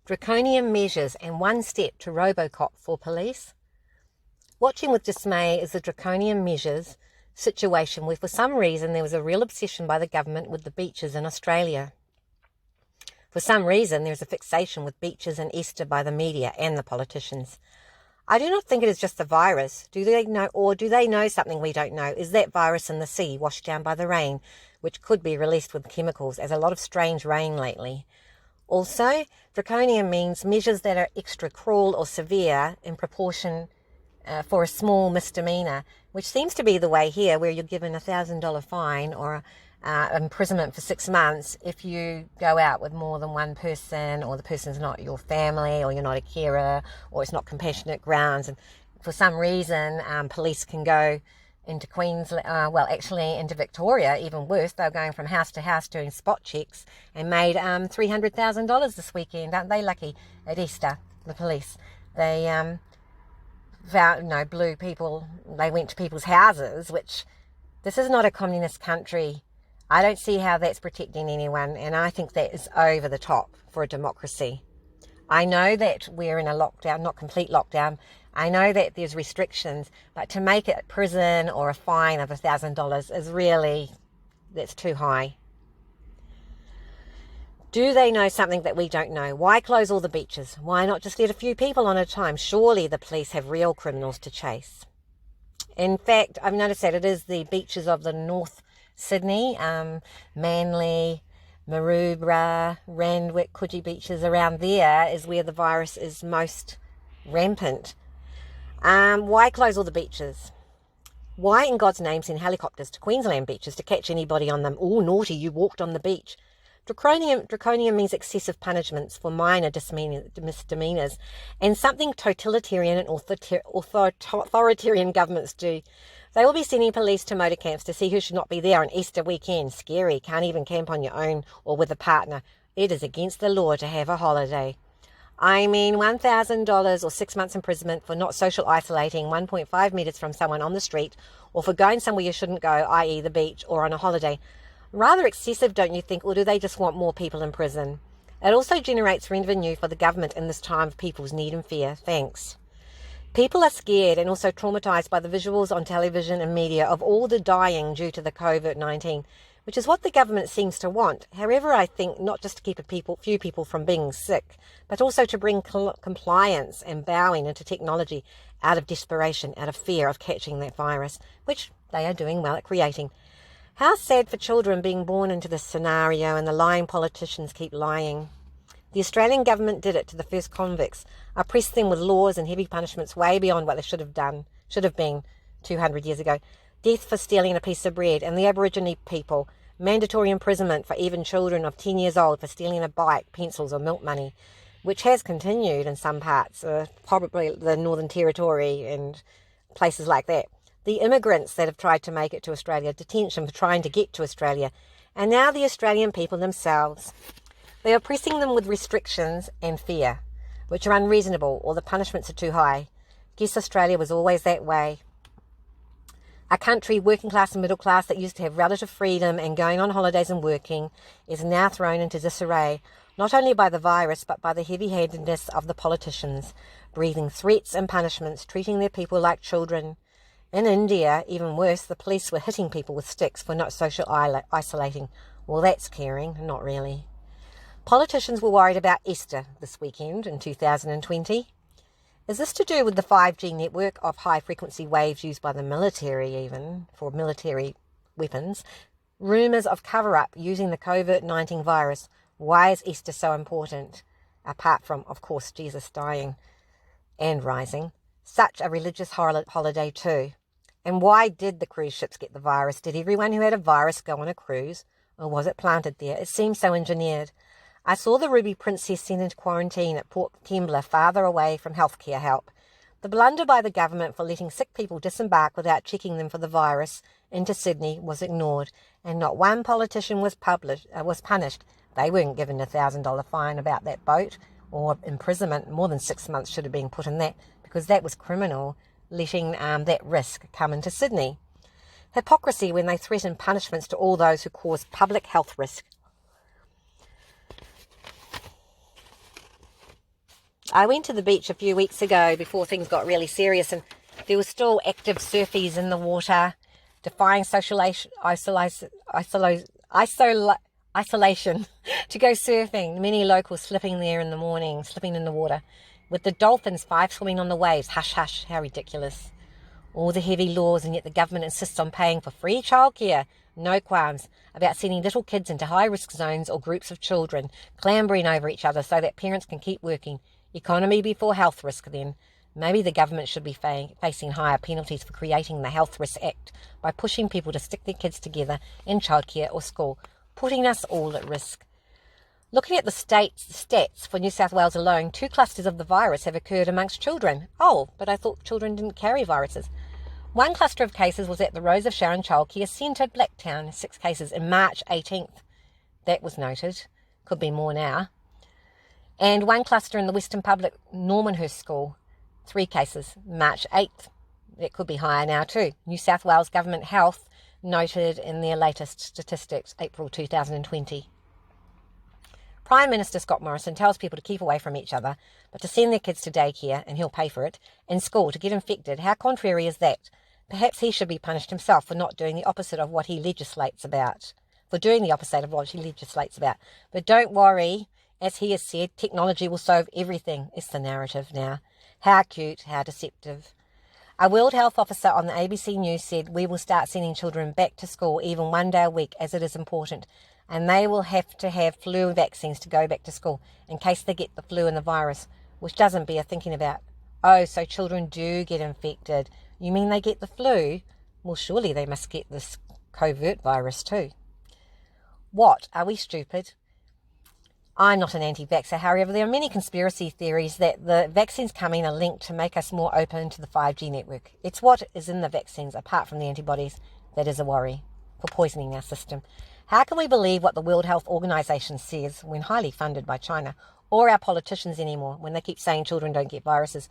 Draconian measures and one step to Robocop for police. Watching with dismay is the draconian measures situation where for some reason there was a real obsession by the government with the beaches in Australia. For some reason there's a fixation with beaches and Easter by the media and the politicians. I do not think it is just the virus. Do they know something we don't know? Is that virus in the sea washed down by the rain, which could be released with chemicals, as a lot of strange rain lately? Also, draconian means measures that are extra cruel or severe in proportion for a small misdemeanor, which seems to be the way here, where you're given a $1,000 fine or imprisonment for 6 months if you go out with more than one person, or the person's not your family, or you're not a carer, or it's not compassionate grounds. And for some reason, police can go into Queensland, into Victoria, even worse. They were going from house to house doing spot checks and made $300,000 this weekend. Aren't they lucky at Easter, the police? They blew people. They went to people's houses, which this is not a communist country. I don't see how that's protecting anyone, and I think that is over the top for a democracy. I know that we're in a lockdown, not complete lockdown. I know that there's restrictions, but to make it prison or a fine of $1,000 is really, that's too high. Do they know something that we don't know? Why close all the beaches? Why not just let a few people on a time? Surely the police have real criminals to chase. In fact, I've noticed that it is the beaches of the North Sydney, Manly, Maroubra, Randwick, Coogee beaches, around there is where the virus is most rampant. Why close all the beaches? Why in God's name send helicopters to Queensland beaches to catch anybody on them? Oh, naughty, you walked on the beach. Draconian means excessive punishments for minor misdemeanors, and something totalitarian and authoritarian governments do. They will be sending police to motor camps to see who should not be there on Easter weekend. Scary, can't even camp on your own or with a partner. It is against the law to have a holiday. I mean, $1,000 or 6 months imprisonment for not social isolating 1.5 metres from someone on the street, or for going somewhere you shouldn't go, i.e. the beach, or on a holiday. Rather excessive, don't you think, or do they just want more people in prison? It also generates revenue for the government in this time of people's need and fear. Thanks. People are scared and also traumatised by the visuals on television and media of all the dying due to the COVID-19, which is what the government seems to want. However, I think not just to keep few people from being sick, but also to bring compliance and bowing into technology out of desperation, out of fear of catching that virus, which they are doing well at creating. How sad for children being born into this scenario, and the lying politicians keep lying. The Australian government did it to the first convicts, oppressed them with laws and heavy punishments way beyond what they should have been 200 years ago. Death for stealing a piece of bread, and the Aboriginal people, mandatory imprisonment for even children of 10 years old for stealing a bike, pencils or milk money, which has continued in some parts, probably the Northern Territory and places like that. The immigrants that have tried to make it to Australia, detention for trying to get to Australia, and now the Australian people themselves. They are oppressing them with restrictions and fear, which are unreasonable, or the punishments are too high. Guess Australia was always that way. A country, working class and middle class, that used to have relative freedom and going on holidays and working, is now thrown into disarray, not only by the virus, but by the heavy-handedness of the politicians, breathing threats and punishments, treating their people like children. In India, even worse, the police were hitting people with sticks for not social isolating. Well, that's caring, not really. Politicians were worried about Easter this weekend in 2020. Is this to do with the 5G network of high-frequency waves used by the military, even for military weapons? Rumours of cover-up using the COVID-19 virus. Why is Easter so important? Apart from, of course, Jesus dying and rising. Such a religious holiday too. And why did the cruise ships get the virus? Did everyone who had a virus go on a cruise? Or was it planted there? It seems so engineered. I saw the Ruby Princess sent into quarantine at Port Kembla, farther away from healthcare help. The blunder by the government for letting sick people disembark without checking them for the virus into Sydney was ignored, and not one politician was punished. They weren't given a $1,000 fine about that boat, or imprisonment. More than 6 months should have been put in that, because that was criminal, letting that risk come into Sydney. Hypocrisy when they threaten punishments to all those who cause public health risk. I went to the beach a few weeks ago before things got really serious, and there were still active surfies in the water, defying isolation to go surfing. Many locals slipping there in the morning, slipping in the water, with the dolphins 5 swimming on the waves. Hush, hush, how ridiculous. All the heavy laws, and yet the government insists on paying for free childcare. No qualms about sending little kids into high-risk zones or groups of children, clambering over each other so that parents can keep working. Economy before health risk, then. Maybe the government should be facing higher penalties for creating the Health Risk Act by pushing people to stick their kids together in childcare or school, putting us all at risk. Looking at the stats for New South Wales alone, 2 clusters of the virus have occurred amongst children. Oh, but I thought children didn't carry viruses. 1 cluster of cases was at the Rose of Sharon Childcare Centre, Blacktown, 6 cases in March 18th. That was noted. Could be more now. And 1 cluster in the Western Public Normanhurst School, 3 cases, March 8th. That could be higher now too. New South Wales Government Health noted in their latest statistics, April 2020. Prime Minister Scott Morrison tells people to keep away from each other, but to send their kids to daycare, and he'll pay for it, and school to get infected. How contrary is that? Perhaps he should be punished himself for not doing the opposite of what he legislates about. But don't worry, as he has said, technology will solve everything. It's the narrative now. How cute, how deceptive. A World Health officer on the ABC News said, we will start sending children back to school even 1 day a week as it is important, and they will have to have flu vaccines to go back to school in case they get the flu and the virus, which doesn't bear thinking about. Oh, so children do get infected. You mean they get the flu? Well, surely they must get this covert virus too. What? Are we stupid? I'm not an anti-vaxxer, however, there are many conspiracy theories that the vaccines coming are linked to make us more open to the 5G network. It's what is in the vaccines, apart from the antibodies, that is a worry for poisoning our system. How can we believe what the World Health Organization says when highly funded by China, or our politicians anymore, when they keep saying children don't get viruses?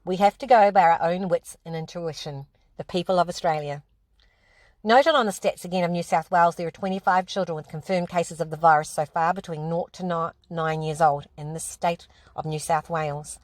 We have to go by our own wits and intuition, the people of Australia. Noted on the stats again of New South Wales, there are 25 children with confirmed cases of the virus so far between 0 to 9 years old in the state of New South Wales.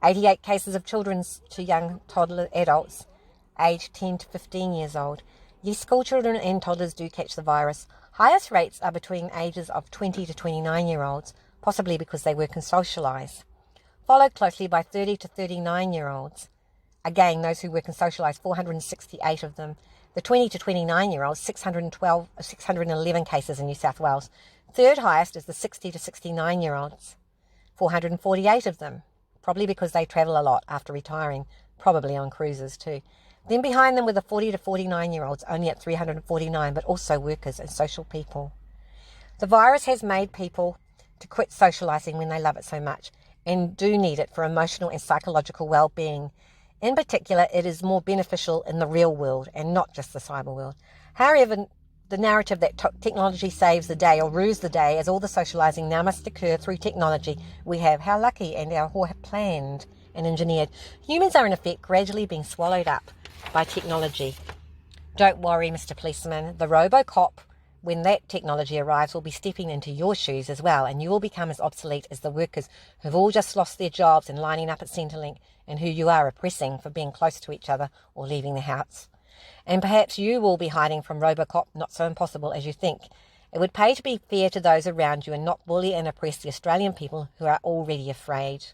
88 cases of children to young toddler adults aged 10 to 15 years old. Yes, school children and toddlers do catch the virus. Highest rates are between ages of 20 to 29-year-olds, possibly because they work and socialise. Followed closely by 30 to 39-year-olds. Again, those who work and socialise, 468 of them. The 20 to 29-year-olds, 611 cases in New South Wales. Third highest is the 60 to 69-year-olds, 448 of them, probably because they travel a lot after retiring, probably on cruises too. Then behind them were the 40 to 49-year-olds, only at 349, but also workers and social people. The virus has made people to quit socialising when they love it so much and do need it for emotional and psychological well-being. In particular, it is more beneficial in the real world and not just the cyber world. However, the narrative that technology saves the day or rules the day, as all the socialising now must occur through technology, we have, how lucky, and our planned and engineered. Humans are in effect gradually being swallowed up by technology. Don't worry, Mr. Policeman, the Robocop, when that technology arrives, will be stepping into your shoes as well, and you will become as obsolete as the workers who've all just lost their jobs and lining up at Centrelink, and who you are oppressing for being close to each other or leaving the house. And perhaps you will be hiding from Robocop, not so impossible as you think. It would pay to be fair to those around you and not bully and oppress the Australian people who are already afraid.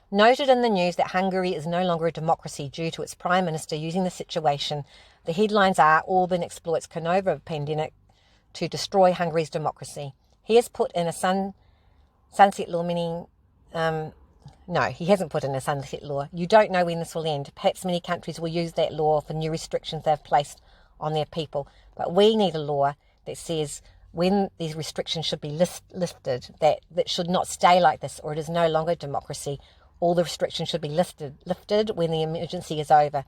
Noted in the news that Hungary is no longer a democracy due to its Prime Minister using the situation. The headlines are, Orban exploits Canova pandemic to destroy Hungary's democracy. He has put in a sunset law, meaning... No, he hasn't put in a sunset law. You don't know when this will end. Perhaps many countries will use that law for new restrictions they've placed on their people. But we need a law that says when these restrictions should be lifted, that should not stay like this, or it is no longer democracy. All the restrictions should be lifted when the emergency is over.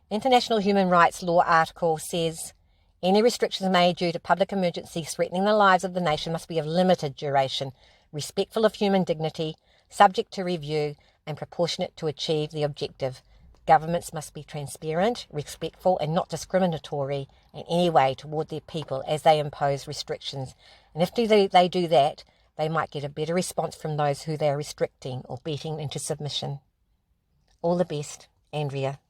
International Human Rights Law article says, any restrictions made due to public emergencies threatening the lives of the nation must be of limited duration, respectful of human dignity, subject to review, and proportionate to achieve the objective. Governments must be transparent, respectful, and not discriminatory in any way toward their people as they impose restrictions. And if they do that, they might get a better response from those who they are restricting or beating into submission. All the best, Andrea.